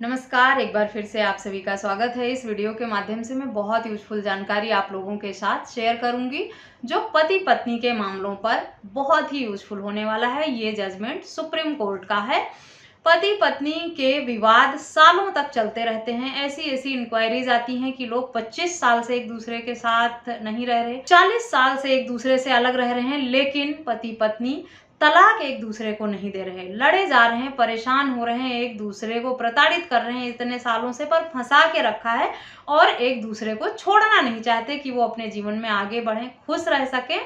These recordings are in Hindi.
नमस्कार, एक बार फिर से आप सभी का स्वागत है। इस वीडियो के माध्यम से मैं बहुत यूजफुल जानकारी आप लोगों के साथ शेयर करूंगी, जो पति पत्नी के मामलों पर बहुत ही यूजफुल होने वाला है। ये जजमेंट सुप्रीम कोर्ट का है। पति पत्नी के विवाद सालों तक चलते रहते हैं। ऐसी ऐसी इंक्वायरीज आती हैं कि लोग 25 साल से एक दूसरे के साथ नहीं रह रहे, 40 साल से एक दूसरे से अलग रह रहे हैं, लेकिन पति पत्नी तलाक एक दूसरे को नहीं दे रहे, लड़े जा रहे हैं, परेशान हो रहे हैं, एक दूसरे को प्रताड़ित कर रहे हैं इतने सालों से, पर फंसा के रखा है और एक दूसरे को छोड़ना नहीं चाहते कि वो अपने जीवन में आगे बढ़ें, खुश रह सकें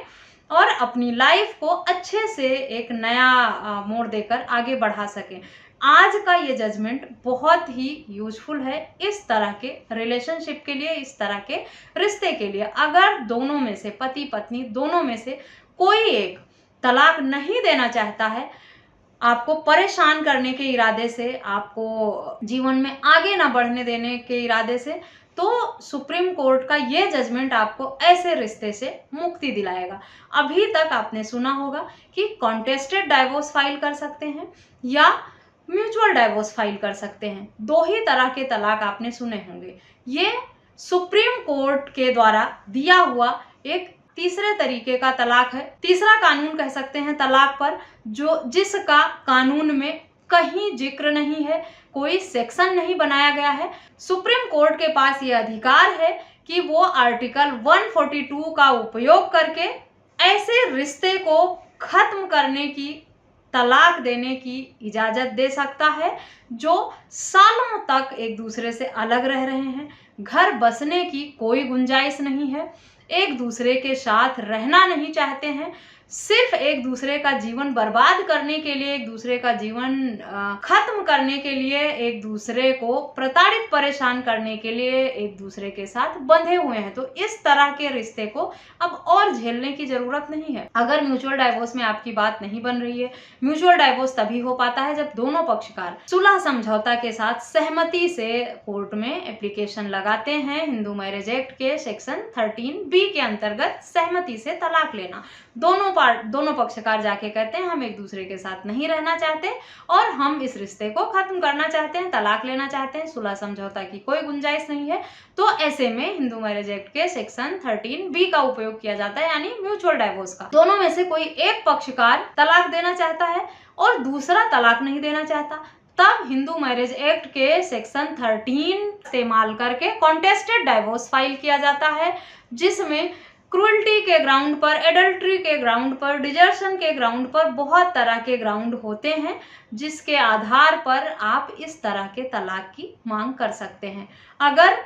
और अपनी लाइफ को अच्छे से एक नया मोड़ देकर आगे बढ़ा सकें। आज का ये जजमेंट बहुत ही यूजफुल है इस तरह के रिलेशनशिप के लिए, इस तरह के रिश्ते के लिए। अगर दोनों में से, पति पत्नी दोनों में से कोई एक तलाक नहीं देना चाहता है, आपको परेशान करने के इरादे से, आपको जीवन में आगे ना बढ़ने देने के इरादे से, तो सुप्रीम कोर्ट का ये जजमेंट आपको ऐसे रिश्ते से मुक्ति दिलाएगा। अभी तक आपने सुना होगा कि कॉन्टेस्टेड डाइवोर्स फाइल कर सकते हैं या म्यूचुअल डाइवोर्स फाइल कर सकते हैं। दो ही तरह के तलाक आपने सुने होंगे। ये सुप्रीम कोर्ट के द्वारा दिया हुआ एक तीसरे तरीके का तलाक है, तीसरा कानून कह सकते हैं तलाक पर, जिसका कानून में कहीं जिक्र नहीं है, कोई सेक्शन नहीं बनाया गया है। सुप्रीम कोर्ट के पास ये अधिकार है कि वो आर्टिकल 142 का उपयोग करके ऐसे रिश्ते को खत्म करने की, तलाक देने की इजाजत दे सकता है जो सालों तक एक दूसरे से अलग रह रहे हैं, घर बसने की कोई गुंजाइश नहीं है, एक दूसरे के साथ रहना नहीं चाहते हैं, सिर्फ एक दूसरे का जीवन बर्बाद करने के लिए, एक दूसरे का जीवन खत्म करने के लिए, एक दूसरे को प्रताड़ित परेशान करने के लिए एक दूसरे के साथ बंधे हुए हैं। तो इस तरह के रिश्ते को अब और झेलने की जरूरत नहीं है। अगर म्यूचुअल डाइवोर्स में आपकी बात नहीं बन रही है, म्यूचुअल डाइवोर्स तभी हो पाता है जब दोनों पक्षकार सुलह समझौता के साथ सहमति से कोर्ट में एप्लीकेशन लगाते हैं। हिंदू मैरिज एक्ट के सेक्शन 13B के अंतर्गत सहमति से तलाक लेना। दोनों पक्षकार जाके कहते हैं हम एक दूसरे के साथ नहीं रहना चाहते और हम इस रिश्ते को खत्म करना चाहते हैं, तलाक लेना चाहते हैं, सुलह समझौता की कोई गुंजाइश नहीं है। तो ऐसे में हिंदू मैरिज एक्ट के सेक्शन 13B का उपयोग किया जाता है, यानी म्यूचुअल डाइवोर्स का। दोनों में से कोई एक पक्षकार तलाक देना चाहता है और दूसरा तलाक नहीं देना चाहता, तब हिंदू मैरिज एक्ट के सेक्शन 13 इस्तेमाल करके कॉन्टेस्टेड डाइवोर्स फाइल किया जाता है, जिसमें क्रूअल्टी के ग्राउंड पर, एडल्ट्री के ग्राउंड पर, डिजर्शन के ग्राउंड पर बहुत तरह के ग्राउंड होते हैं, जिसके आधार पर आप इस तरह के तलाक की मांग कर सकते हैं। अगर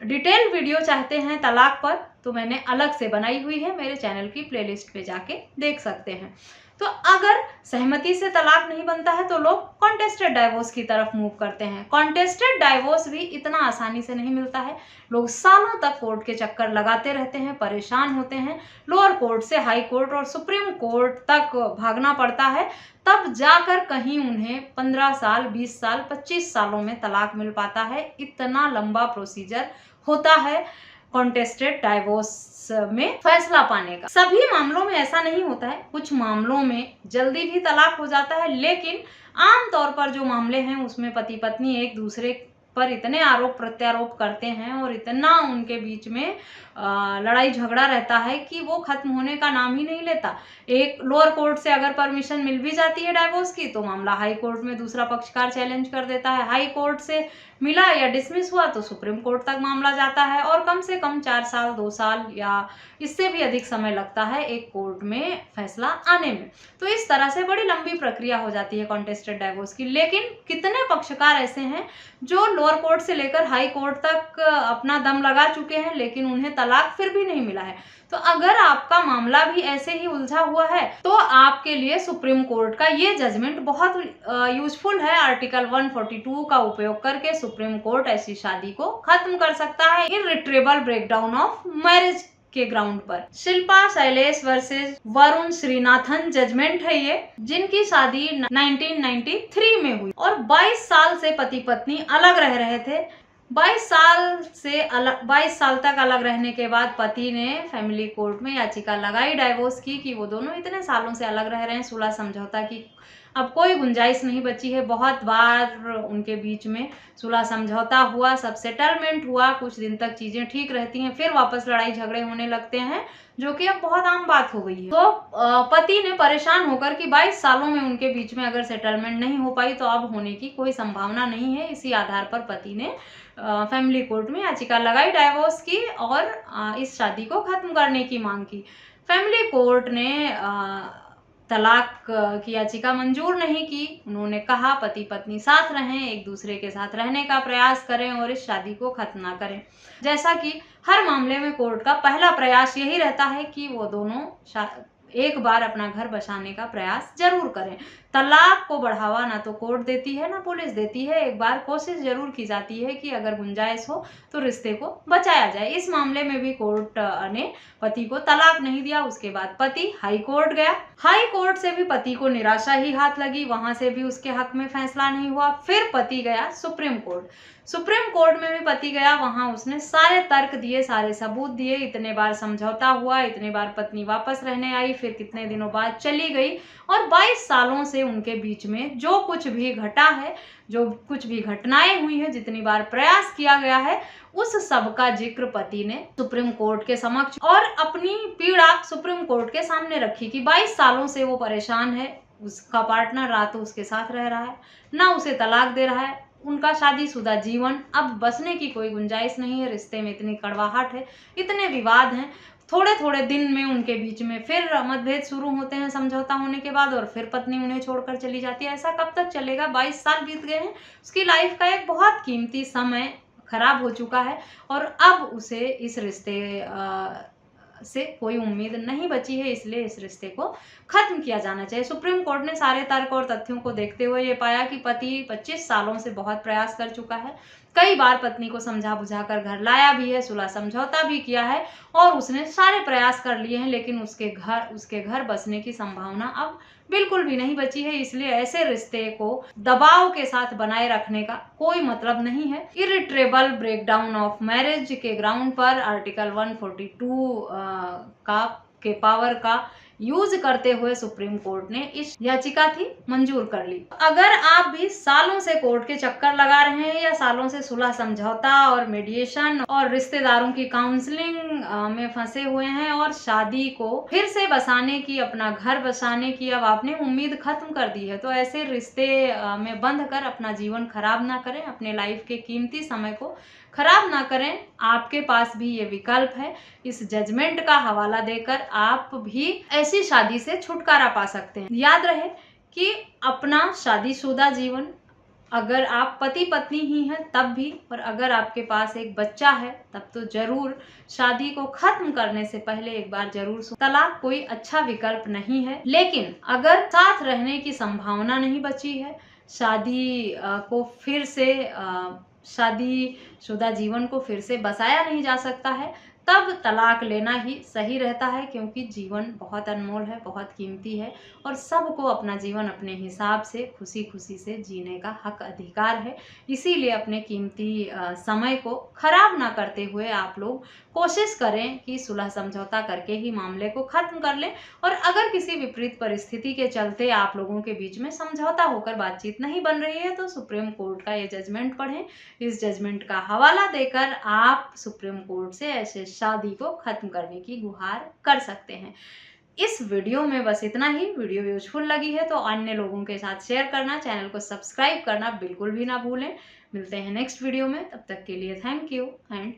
डिटेल वीडियो चाहते हैं तलाक पर तो मैंने अलग से बनाई हुई है, मेरे चैनल की प्लेलिस्ट पे जाके देख सकते हैं। तो अगर सहमति से तलाक नहीं बनता है तो लोग कॉन्टेस्टेड डाइवोर्स की तरफ मूव करते हैं। कॉन्टेस्टेड डाइवोर्स भी इतना आसानी से नहीं मिलता है, लोग सालों तक कोर्ट के चक्कर लगाते रहते हैं, परेशान होते हैं, लोअर कोर्ट से हाई कोर्ट और सुप्रीम कोर्ट तक भागना पड़ता है, तब जाकर कहीं उन्हें 15 साल, 20 साल, 25 सालों में तलाक मिल पाता है। इतना लंबा प्रोसीजर होता है कॉन्टेस्टेड डाइवोर्स में फैसला पाने का। सभी मामलों में ऐसा नहीं होता है, कुछ मामलों में जल्दी भी तलाक हो जाता है, लेकिन आमतौर पर जो मामले हैं उसमें पति पत्नी एक दूसरे पर इतने आरोप प्रत्यारोप करते हैं और इतना उनके बीच में लड़ाई झगड़ा रहता है कि वो खत्म होने का नाम ही नहीं लेता। एक लोअर कोर्ट से अगर परमिशन मिल भी जाती है डाइवोर्स की तो मामला हाई कोर्ट में दूसरा पक्षकार चैलेंज कर देता है, हाई कोर्ट से मिला या डिसमिस हुआ तो सुप्रीम कोर्ट तक मामला जाता है और कम से कम 4 साल, 2 साल या इससे भी अधिक समय लगता है एक कोर्ट में फैसला आने में। तो इस तरह से बड़ी लंबी प्रक्रिया हो जाती है कॉन्टेस्टेड डाइवोर्स की। लेकिन कितने पक्षकार ऐसे हैं जो लोअर कोर्ट से लेकर हाई कोर्ट तक अपना दम लगा चुके हैं, लेकिन उन्हें तलाक फिर भी नहीं मिला है। तो अगर आपका मामला भी ऐसे ही उलझा हुआ है तो आपके लिए सुप्रीम कोर्ट का ये जजमेंट बहुत यूजफुल है। आर्टिकल 142 का उपयोग करके सुप्रीम कोर्ट ऐसी शादी को खत्म कर सकता है इररिट्रेबल ब्रेकडाउन ऑफ मैरिज के ग्राउंड पर। शिल्पा शैलेश वर्सेस वरुण श्रीनाथन जजमेंट है ये, जिनकी शादी 1993 में हुई और 22 साल से पति पत्नी अलग रह रहे थे। 22 साल तक अलग रहने के बाद पति ने फैमिली कोर्ट में याचिका लगाई डाइवोर्स की कि वो दोनों इतने सालों से अलग रह रहे हैं, सुलह समझौता की अब कोई गुंजाइश नहीं बची है। बहुत बार उनके बीच में सुलह समझौता हुआ, सब सेटलमेंट हुआ, कुछ दिन तक चीजें ठीक रहती हैं, फिर वापस लड़ाई झगड़े होने लगते हैं, जो कि अब बहुत आम बात हो गई है। तो पति ने परेशान होकर कि 22 सालों में उनके बीच में अगर सेटलमेंट नहीं हो पाई तो अब होने की कोई संभावना नहीं है। इसी आधार पर पति ने फैमिली कोर्ट में याचिका लगाई डाइवोर्स की और इस शादी को खत्म करने की मांग की। फैमिली कोर्ट ने तलाक की याचिका मंजूर नहीं की। उन्होंने कहा पति पत्नी साथ रहें, एक दूसरे के साथ रहने का प्रयास करें और इस शादी को खत्म ना करें। जैसा कि हर मामले में कोर्ट का पहला प्रयास यही रहता है कि वो दोनों एक बार अपना घर बसाने का प्रयास जरूर करें। तलाक को बढ़ावा ना तो कोर्ट देती है ना पुलिस देती है। एक बार कोशिश जरूर की जाती है कि अगर गुंजाइश हो तो रिश्ते को बचाया जाए। इस मामले में भी कोर्ट ने पति को तलाक नहीं दिया। उसके बाद पति हाई कोर्ट गया। हाई कोर्ट से भी पति को निराशा ही हाथ लगी, वहां से भी उसके हक में फैसला नहीं हुआ। फिर पति गया सुप्रीम कोर्ट। सुप्रीम कोर्ट में भी पति गया, वहां उसने सारे तर्क दिए, सारे सबूत दिए। इतने बार समझौता हुआ, इतने बार पत्नी वापस रहने आई, फिर कितने दिनों बाद चली गई और 22 सालों से उनके बीच में जो कुछ भी घटा है, जो कुछ भी घटनाएं हुई हैं, जितनी बार प्रयास किया गया है, उस सब का जिक्र पति ने सुप्रीम कोर्ट के समक्ष और अपनी पीड़ा सुप्रीम कोर्ट के सामने रखी कि 22 सालों से वो परेशान है। उसका पार्टनर ना तो उसके साथ रह रहा है, ना उसे तलाक दे रहा है। उनका शादीशुदा जीवन अब बसने की कोई गुंजाइश नहीं है। रिश्ते में इतनी कड़वाहट है, इतने विवाद हैं। थोड़े थोड़े दिन में उनके बीच में फिर मतभेद शुरू होते हैं समझौता होने के बाद, और फिर पत्नी उन्हें छोड़कर चली जाती है। ऐसा कब तक चलेगा? 22 साल बीत गए हैं। उसकी लाइफ का एक बहुत कीमती समय खराब हो चुका है और अब उसे इस रिश्ते से कोई उम्मीद नहीं बची है, इसलिए इस रिश्ते को खत्म किया जाना चाहिए। सुप्रीम कोर्ट ने सारे तर्क और तथ्यों को देखते हुए ये पाया कि पति 25 सालों से बहुत प्रयास कर चुका है। कई बार पत्नी को समझा बुझा कर घर लाया भी है, सुलह समझौता भी किया है और उसने सारे प्रयास कर लिए हैं, लेकिन उसके घर बसने की संभावना अब बिल्कुल भी नहीं बची है। इसलिए ऐसे रिश्ते को दबाव के साथ बनाए रखने का कोई मतलब नहीं है। इरिट्रेबल ब्रेकडाउन ऑफ मैरिज के ग्राउंड पर आर्टिकल 142 के पावर का यूज करते हुए सुप्रीम कोर्ट ने इस याचिका थी मंजूर कर ली। अगर आप भी सालों से कोर्ट के चक्कर लगा रहे हैं या सालों से सुलह समझौता और मीडिएशन और रिश्तेदारों की काउंसलिंग में फंसे हुए हैं और शादी को फिर से बसाने की, अपना घर बसाने की अब आपने उम्मीद खत्म कर दी है, तो ऐसे रिश्ते में बंध कर अपना जीवन खराब ना करें, अपने लाइफ के कीमती समय को खराब ना करें। आपके पास भी ये विकल्प है। इस जजमेंट का हवाला देकर आप भी ऐसी शादी से छुटकारा पा सकते हैं। याद रहे कि अपना शादीशुदा जीवन, अगर आप पति पत्नी ही हैं तब भी, और अगर आपके पास एक बच्चा है तब तो जरूर शादी को खत्म करने से पहले एक बार जरूर तलाक कोई अच्छा विकल्प नहीं है। लेकिन अगर साथ रहने की संभावना नहीं बची है, शादी को फिर से शादीशुदा जीवन को फिर से बसाया नहीं जा सकता है, तब तलाक लेना ही सही रहता है, क्योंकि जीवन बहुत अनमोल है, बहुत कीमती है और सबको अपना जीवन अपने हिसाब से खुशी खुशी से जीने का हक अधिकार है। इसीलिए अपने कीमती समय को खराब ना करते हुए आप लोग कोशिश करें कि सुलह समझौता करके ही मामले को खत्म कर लें। और अगर किसी विपरीत परिस्थिति के चलते आप लोगों के बीच में समझौता होकर बातचीत नहीं बन रही है तो सुप्रीम कोर्ट का ये जजमेंट पढ़ें। इस जजमेंट का हवाला देकर आप सुप्रीम कोर्ट से ऐसे शादी को खत्म करने की गुहार कर सकते हैं। इस वीडियो में बस इतना ही। वीडियो यूजफुल लगी है तो अन्य लोगों के साथ शेयर करना, चैनल को सब्सक्राइब करना बिल्कुल भी ना भूलें। मिलते हैं नेक्स्ट वीडियो में, तब तक के लिए थैंक यू एंड